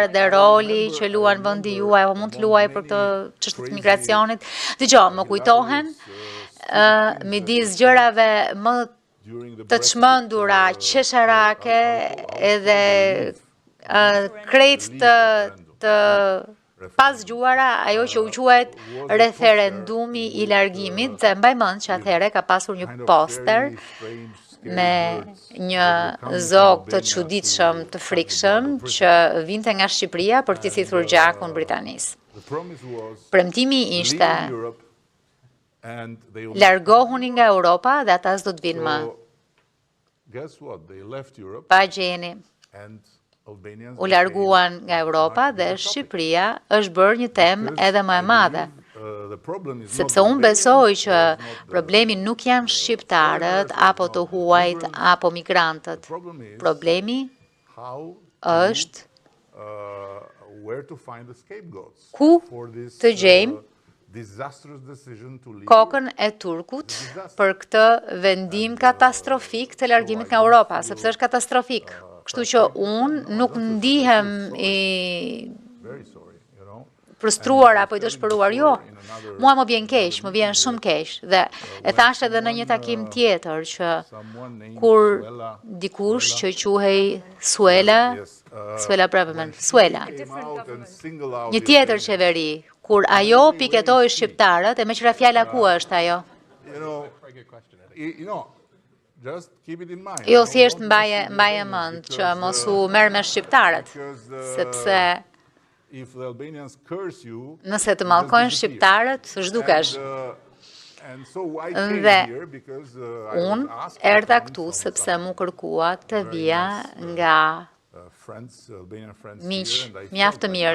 qarë dhe roli që luan vendi juaj, apo mund të luaj për këtë çështje të migracionit. Dëgjoj, më kujtohen midis gjërave më të çmendura qesharake edhe krejt të pasgjuara ajo që u quajt referendumi i largimit, dhe mbaj mend që atëherë ka pasur një poster me një zog të çuditshëm, të frikshëm, që vinte nga Shqipëria për t'i thithur gjakun Britanisë. Premtimi ishte largohuni nga Europa dhe ata s'do të vinë më. Pa gjeni. U larguan nga Europa dhe Shqipëria është bërë një temë edhe më e madhe. Sepse unë besoj që problemi nuk janë shqiptarët, apo të huajt, apo migrantët. Problemi është ku të gjejmë kokën e Turkut për këtë vendim katastrofik të largimit nga Europa, sepse është katastrofik. Kështu që unë nuk ndihem i frustruar apo i dëshpëruar, jo. Mua më vjen keq, më vjen shumë keq. Dhe e thash edhe në një takim tjetër që kur dikush që quhej Suela Braverman, Suela, një tjetër qeveri, kur ajo piketoi shqiptarët, e me qëra fjala ku është ajo? Jo, thjesht mbaje mend që mos u merr me shqiptarët, sepse nëse të mallkojnë shqiptarët, zhdukesh. Dhe unë erdha këtu sepse mu kërkua të vija nga miq mjaft të mirë